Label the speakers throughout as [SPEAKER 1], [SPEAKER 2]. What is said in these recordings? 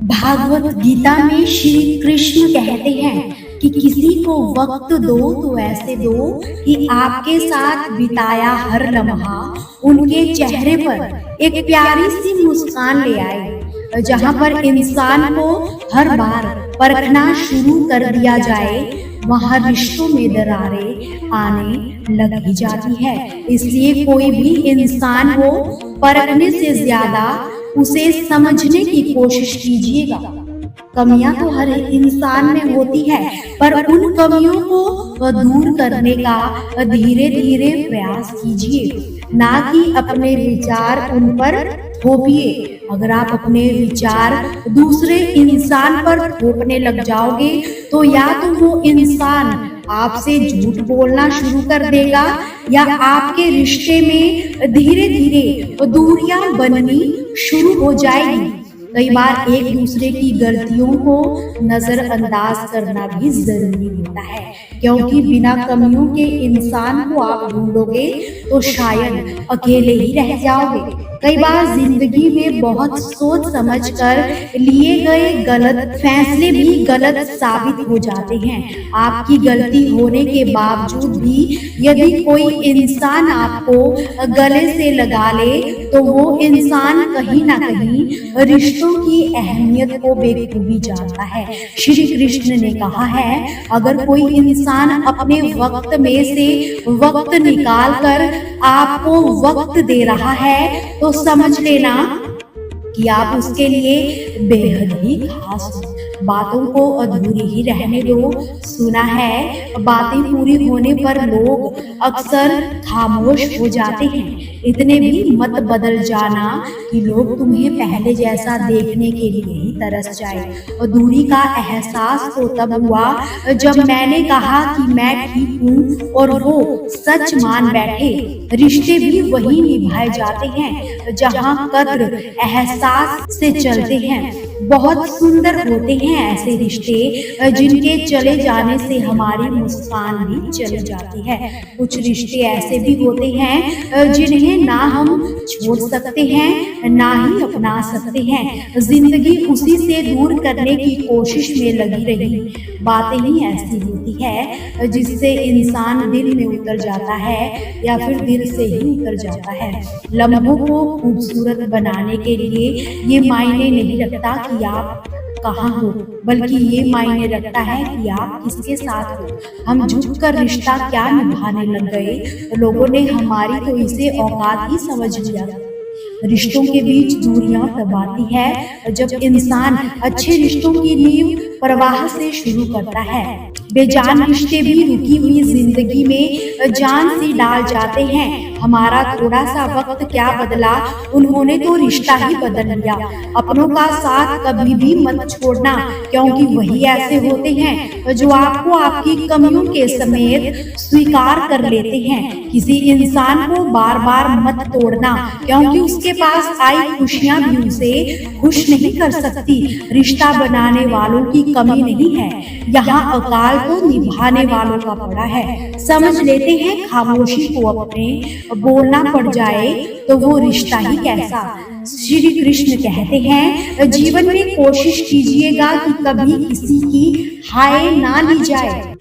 [SPEAKER 1] भागवत गीता में श्री कृष्ण कहते हैं कि किसी को वक्त दो तो ऐसे दो कि आपके साथ बिताया हर लम्हा उनके चेहरे पर एक प्यारी सी मुस्कान ले आए। जहाँ पर इंसान को हर बार परखना शुरू कर दिया जाए, वहाँ रिश्तों में दरारें आने लग ही जाती है। इसलिए कोई भी इंसान को परखने से ज्यादा उसे समझने की कोशिश कीजिएगा। कमियां तो हर इंसान में होती है, पर उन कमियों को दूर करने का धीरे धीरे प्रयास कीजिए, ना कि अपने विचार उन पर थोपिए। अगर आप अपने विचार दूसरे इंसान पर थोपने लग जाओगे तो या तो वो इंसान आपसे झूठ बोलना शुरू कर देगा या आपके रिश्ते में धीरे धीरे दूरियां बननी शुरू हो जाएगी। कई बार एक दूसरे की गलतियों को नजरअंदाज करना भी जरूरी होता है, क्योंकि बिना कमियों के इंसान को आप ढूंढोगे तो शायद अकेले ही रह जाओगे। कई बार जिंदगी में बहुत सोच समझकर लिए गए गलत फैसले भी गलत साबित हो जाते हैं। आपकी गलती होने के बावजूद भी यदि कोई इंसान आपको गले से लगा ले तो वो इंसान कहीं ना कहीं रिश्तों की अहमियत को बेखूबी जानता है। श्री कृष्ण ने कहा है, अगर कोई इंसान अपने वक्त में से वक्त निकाल कर आपको वक्त दे रहा है तो समझ लेना कि आप उसके लिए बेहद ही खास हो। बातों को अधूरी ही रहने दो। सुना है, बातें पूरी होने पर लोग अक्सर खामोश हो जाते हैं। इतने भी मत बदल जाना कि लोग तुम्हें पहले जैसा देखने के लिए ही तरस जाए। और दूरी का एहसास तो तब हुआ जब मैंने कहा कि मैं ठीक हूँ और वो सच मान बैठे। रिश्ते भी वही निभाए जाते हैं जहाँ कद्र एहसास से चलते हैं। बहुत सुंदर होते हैं ऐसे रिश्ते जिनके चले जाने से हमारी मुस्कान भी चली जाती है। कुछ रिश्ते ऐसे भी होते हैं जिन्हें ना हम छोड़ सकते हैं ना ही अपना सकते हैं। जिंदगी उसी से दूर करने की कोशिश में लगी रही। बातें ही ऐसी होती है जिससे इंसान दिल में उतर जाता है या फिर दिल से ही उतर जाता है। लम्हों को खूबसूरत बनाने के लिए ये मायने नहीं रखता कि आप कहाँ हो, बल्कि ये मायने रखता है कि आप किसके साथ हो। हम झुककर रिश्ता क्या निभाने लग गए, लोगों ने हमारी तो इसे औकात ही समझ लिया। रिश्तों के बीच दूरियां तब आती है जब इंसान अच्छे रिश्तों की नींव प्रवाह से शुरू करता है। बेजान रिश्ते भी रुकी हुई जिंदगी में जान सी डाल जाते हैं। हमारा थोड़ा सा वक्त क्या बदला, उन्होंने तो रिश्ता ही बदल लिया। अपनों का साथ कभी भी मत छोड़ना, क्योंकि वही ऐसे होते हैं जो आपको आपकी कमियों के समेत स्वीकार कर लेते हैं। किसी इंसान को बार बार मत तोड़ना, क्योंकि उसके पास आई खुशियां भी उसे खुश नहीं कर सकती। रिश्ता बनाने वालों की कमी नहीं है, यहाँ अकाल तो निभाने वालों का पड़ा है। समझ लेते हैं खामोशी को अपने बोलना पड़ जाए तो वो रिश्ता ही कैसा। श्री कृष्ण कहते हैं, जीवन में कोशिश कीजिएगा कि कभी किसी की हाय ना ली जाए।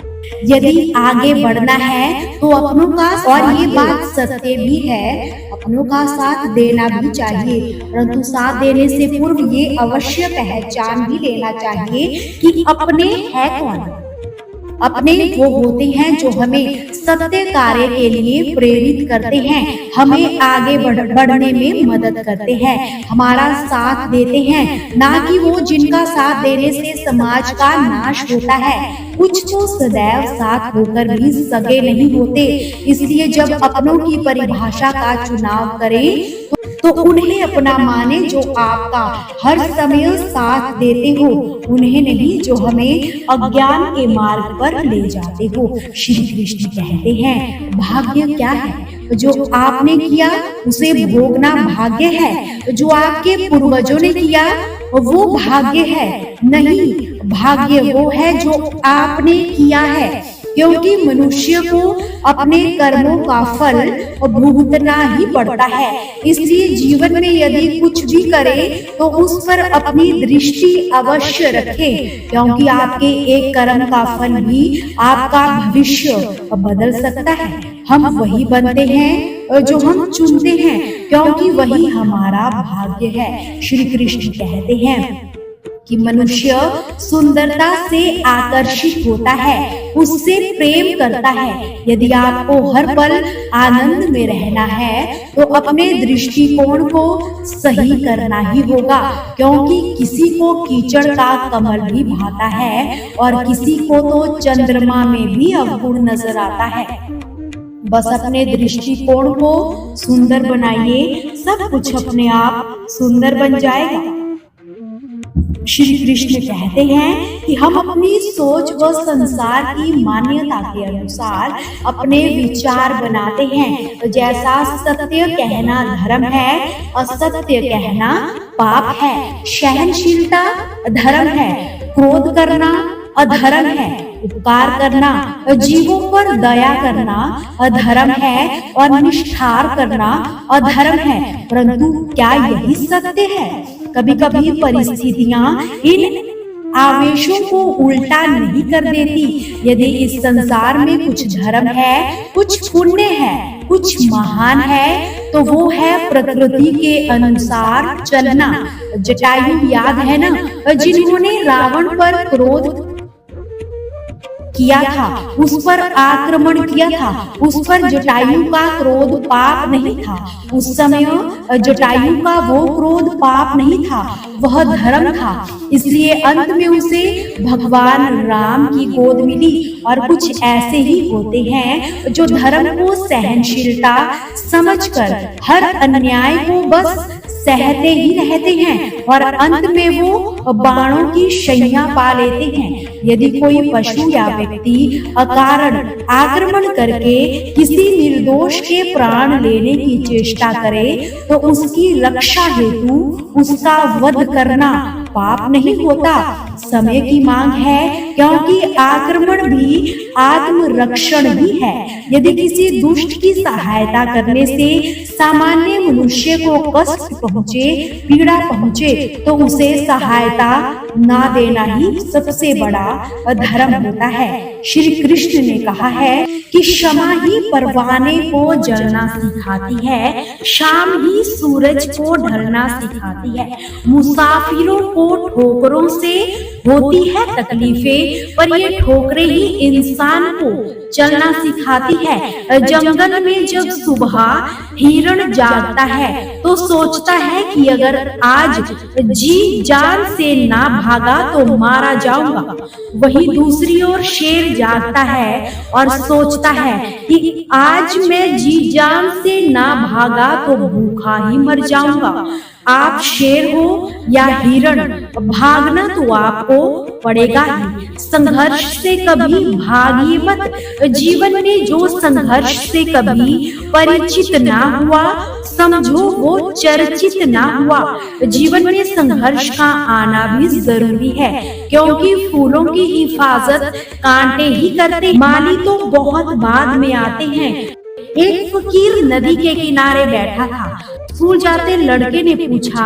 [SPEAKER 1] यदि आगे बढ़ना है तो अपनों का, और ये बात सत्य भी है, अपनों का साथ देना भी चाहिए, परंतु साथ देने से पूर्व ये अवश्य पहचान भी लेना चाहिए कि अपने है कौन। अपने वो होते हैं जो हमें सत्य कार्य के लिए प्रेरित करते हैं, हमें आगे बढ़ने में मदद करते हैं, हमारा साथ देते हैं, ना कि वो जिनका साथ देने से समाज का नाश होता है। कुछ तो सदैव साथ होकर भी सगे नहीं होते। इसलिए जब अपनों की परिभाषा का चुनाव करें तो उन्हें अपना माने जो आपका हर समय साथ देते हो, उन्हें नहीं जो हमें अज्ञान के मार्ग पर ले जाते हो। श्री कृष्ण कहते हैं, भाग्य क्या है? जो आपने किया उसे भोगना भाग्य है। जो आपके पूर्वजों ने किया वो भाग्य है नहीं, भाग्य वो है जो आपने किया है। क्योंकि मनुष्य को अपने कर्मों का फल भुगतना ही पड़ता है। इसलिए जीवन में यदि कुछ भी करे तो उस पर अपनी दृष्टि अवश्य रखें, क्योंकि आपके एक कर्म का फल भी आपका भविष्य बदल सकता है। हम वही बनते हैं जो हम चुनते हैं, क्योंकि वही हमारा भाग्य है। श्री कृष्ण कहते हैं कि मनुष्य सुंदरता से आकर्षित होता है, उससे प्रेम करता है। यदि आपको हर पल आनंद में रहना है तो अपने दृष्टिकोण को सही करना ही होगा, क्योंकि किसी को कीचड़ का कमल भी भाता है और किसी को तो चंद्रमा में भी अवगुण नजर आता है। बस अपने दृष्टिकोण को सुंदर बनाइए, सब कुछ अपने आप सुंदर बन जाएगा। श्री कृष्ण कहते हैं कि हम अपनी सोच व संसार की मान्यता के अनुसार अपने विचार बनाते हैं। तो जैसा सत्य कहना धर्म है, असत्य कहना पाप है। सहनशीलता धर्म है, क्रोध करना अधर्म है, उपकार करना, जीवों पर दया करना अधर्म है और निष्ठार करना अधर्म है। परंतु क्या यही सत्य है? कभी कभी परिस्थितियां इन आवेशों को उल्टा नहीं कर देती। यदि इस संसार में कुछ धर्म है, कुछ पुण्य है, कुछ महान है, तो वो है प्रकृति के अनुसार चलना। जटायु याद है ना, जिन्होंने रावण पर क्रोध किया था, उस पर आक्रमण किया था, उस पर जटायु का क्रोध पाप नहीं था। उस समय जटायु का वो क्रोध पाप नहीं था, वह धर्म था। इसलिए अंत में उसे भगवान राम की गोद मिली। और कुछ ऐसे ही होते हैं जो धर्म को सहनशीलता समझकर हर अन्याय को बस सहते ही रहते हैं और अंत में वो बाणों की शैया पा लेते हैं। यदि कोई पशु या व्यक्ति अकारण आक्रमण करके किसी निर्दोष के प्राण लेने की चेष्टा करे तो उसकी रक्षा हेतु उसका वध करना पाप नहीं होता, समय की मांग है, क्योंकि आक्रमण भी आत्मरक्षण ही है। यदि किसी दुष्ट की सहायता करने से सामान्य मनुष्य को कष्ट पहुँचे, पीड़ा पहुँचे, तो उसे सहायता ना देना ही सबसे बड़ा अधर्म होता है। श्री कृष्ण ने कहा है कि क्षमा ही परवाने को जलना सिखाती है, शाम ही सूरज को ढलना सिखाती है। मुसाफिरों को ठोकरों से होती है तकलीफें, पर ये ठोकरें ही इंसान को चलना सिखाती है। जंगल में जब सुबह हिरण जागता है तो सोचता है कि अगर आज जी जान से ना भागा तो मारा जाऊंगा। वही दूसरी ओर शेर जागता है और सोचता है कि आज मैं जी जान से ना भागा तो भूखा ही मर जाऊंगा। आप शेर हो या हिरण, भागना तो आपको पड़ेगा ही। संघर्ष से कभी भागिए मत। जीवन में जो संघर्ष से कभी परिचित ना हुआ, समझो वो चर्चित ना हुआ। जीवन में संघर्ष का आना भी जरूरी है, क्योंकि फूलों की हिफाजत कांटे ही करते, माली तो बहुत बाद में आते हैं। एक फकीर नदी के किनारे बैठा था। स्कूल जाते लड़के ने पूछा,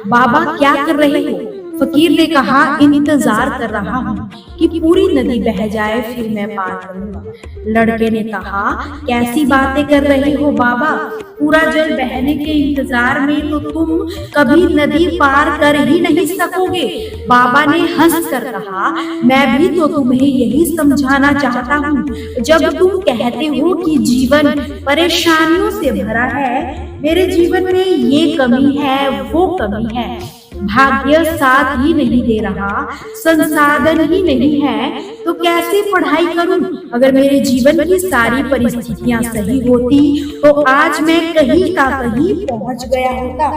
[SPEAKER 1] बाबा क्या कर रहे हो? फकीर ने कहा, इंतजार कर रहा हूँ कि पूरी नदी बह जाए, फिर मैं पार करूंगा। लड़के ने कहा, कैसी बातें कर रहे हो बाबा, पूरा जल बहने के इंतजार में तो तुम कभी नदी पार कर ही नहीं सकोगे। बाबा ने हंस कर कहा, मैं भी तो तुम्हें यही समझाना चाहता हूँ। जब तुम कहते हो कि जीवन परेशानियों से भरा है, मेरे जीवन में ये कमी है, वो कमी है, भाग्य साथ ही नहीं दे रहा, संसाधन ही नहीं है, तो कैसे पढ़ाई करूं? अगर मेरे जीवन की सारी परिस्थितियां सही होती तो आज मैं कहीं का कहीं पहुंच गया होता।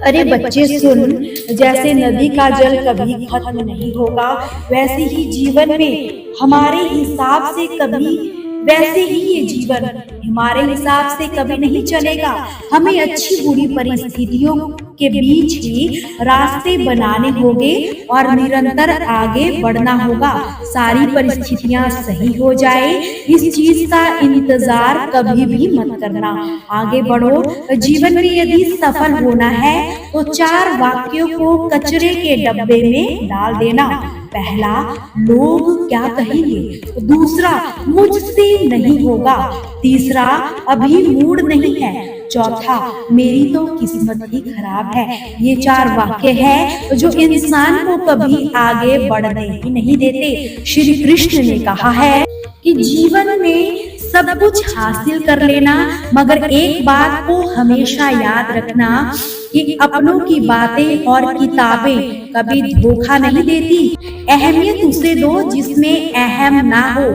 [SPEAKER 1] अरे बच्चे सुन, जैसे नदी का जल कभी खत्म नहीं होगा, वैसे ही जीवन में हमारे हिसाब से कभी वैसे ही ये जीवन हमारे हिसाब से कभी नहीं चलेगा। हमें अच्छी बुरी परिस्थितियों के बीच ही रास्ते बनाने होंगे और निरंतर आगे बढ़ना होगा। सारी परिस्थितियां सही हो जाए, इस चीज का इंतजार कभी भी मत करना। आगे बढ़ो। जीवन में यदि सफल होना है तो 4 वाक्यों को कचरे के डब्बे में डाल देना। पहला, लोग क्या कहेंगे। दूसरा, मुझसे नहीं होगा। तीसरा, अभी मूड नहीं है। चौथा, मेरी तो किस्मत ही खराब है। ये 4 वाक्य है जो इंसान को कभी आगे बढ़ने ही नहीं देते। श्री कृष्ण ने कहा है कि जीवन में सब कुछ हासिल कर लेना, मगर एक बात को हमेशा याद रखना कि अपनों की बातें और किताबें कभी धोखा नहीं देती। अहमियत उसे दो जिसमें अहम ना हो।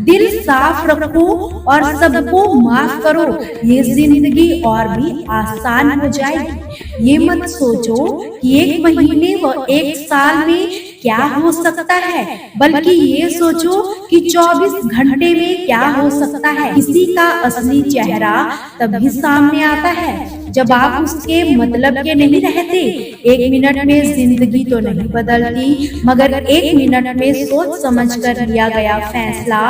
[SPEAKER 1] दिल साफ रखो और सबको माफ करो। ये जिंदगी और भी आसान हो जाएगी। ये मत सोचो कि 1 महीने व 1 साल में क्या हो सकता है, बल्कि ये सोचो कि 24 घंटे में क्या हो सकता है। किसी का असली चेहरा तभी सामने आता है जब आप उसके मतलब के नहीं रहते। 1 मिनट में जिंदगी तो नहीं बदलती, मगर 1 मिनट में सोच समझकर लिया गया फैसला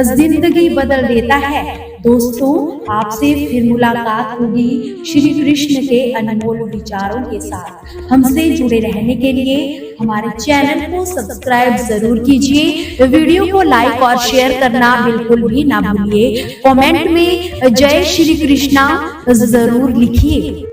[SPEAKER 1] जिंदगी बदल देता है। दोस्तों, आपसे फिर मुलाकात होगी श्री कृष्ण के अनमोल विचारों के साथ। हमसे जुड़े रहने के लिए हमारे चैनल को सब्सक्राइब जरूर कीजिए। वीडियो को लाइक और शेयर करना बिल्कुल भी ना भूलिए। कमेंट में जय श्री कृष्णा जरूर लिखिए।